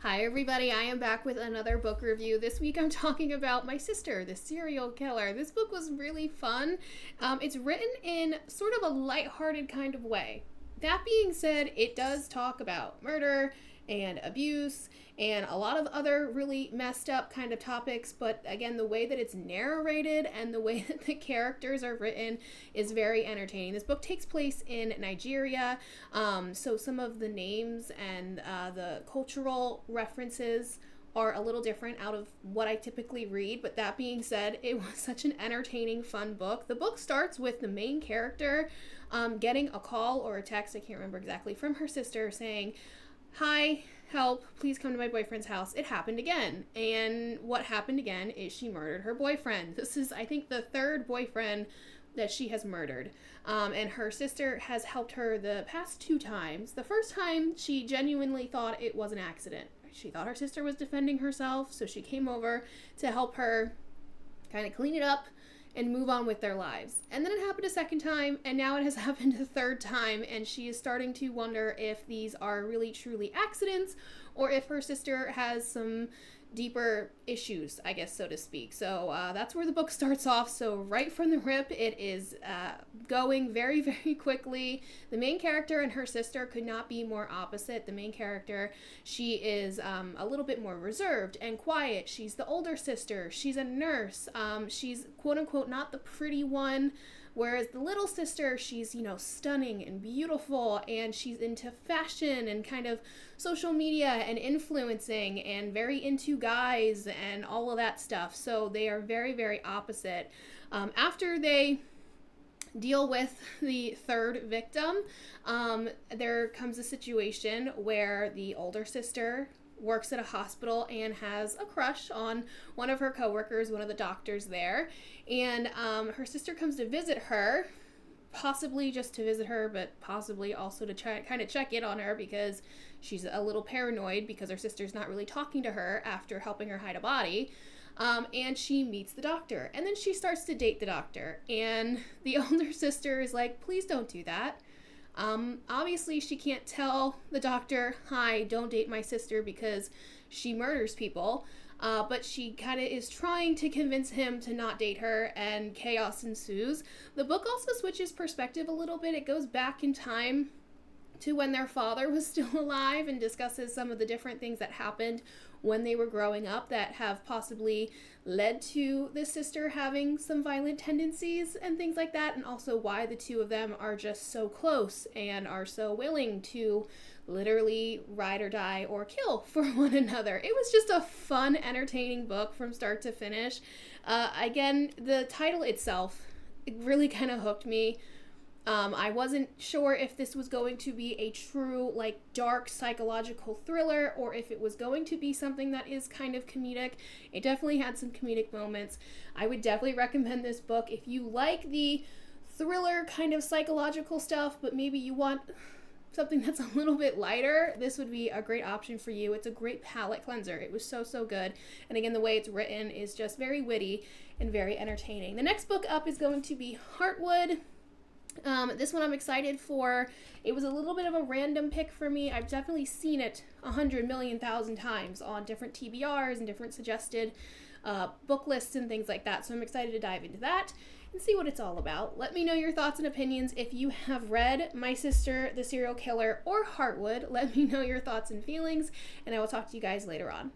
Hi everybody, I am back with another book review. This week I'm talking about My Sister, the Serial Killer. This book was really fun. It's written in sort of a lighthearted kind of way. That being said, it does talk about murder and abuse and a lot of other really messed up kind of topics, but again, the way that it's narrated and the way that the characters are written is very entertaining. This book takes place in Nigeria, so some of the names and the cultural references are a little different out of what I typically read, but that being said, it was such an entertaining, fun book. The book starts with the main character getting a call or a text, I can't remember exactly, from her sister saying, "Hi, help, please come to my boyfriend's house. It happened again." And what happened again is she murdered her boyfriend. This is, I think, the third boyfriend that she has murdered. And her sister has helped her the past two times. The first time, she genuinely thought it was an accident. She thought her sister was defending herself, so she came over to help her kind of clean it up and move on with their lives. And then it happened a second time, and now it has happened a third time, and she is starting to wonder if these are really truly accidents or if her sister has some deeper issues, I guess, so to speak. So that's where the book starts off. So right from the rip, it is going very, very quickly. The main character and her sister could not be more opposite. The main character, she is a little bit more reserved and quiet. She's the older sister. She's a nurse. She's quote unquote not the pretty one. Whereas the little sister, she's, stunning and beautiful, and she's into fashion and kind of social media and influencing and very into guys and all of that stuff. So they are very, very opposite. After they deal with the third victim, there comes a situation where the older sister works at a hospital and has a crush on one of her coworkers, one of the doctors there, and her sister comes to visit her, possibly just to visit her, but possibly also to kind of check in on her because she's a little paranoid because her sister's not really talking to her after helping her hide a body. And she meets the doctor, and then she starts to date the doctor, and the older sister is like, "Please don't do that." Obviously she can't tell the doctor, "Hi, don't date my sister," because she murders people, but she kind of is trying to convince him to not date her, and chaos ensues. The book also switches perspective a little bit. It goes back in time to when their father was still alive and discusses some of the different things that happened when they were growing up that have possibly led to this sister having some violent tendencies and things like that, and also why the two of them are just so close and are so willing to literally ride or die or kill for one another. It was just a fun, entertaining book from start to finish. Again, the title itself, it really kind of hooked me. I wasn't sure if this was going to be a true, dark psychological thriller or if it was going to be something that is kind of comedic. It definitely had some comedic moments. I would definitely recommend this book if you like the thriller kind of psychological stuff, but maybe you want something that's a little bit lighter. This would be a great option for you. It's a great palate cleanser. It was so, so good. And again, the way it's written is just very witty and very entertaining. The next book up is going to be Heartwood. This one I'm excited for. It was a little bit of a random pick for me. I've definitely seen it 100,000,000 times on different TBRs and different suggested book lists and things like that. So I'm excited to dive into that and see what it's all about. Let me know your thoughts and opinions. If you have read My Sister, the Serial Killer, or Heartwood, let me know your thoughts and feelings, and I will talk to you guys later on.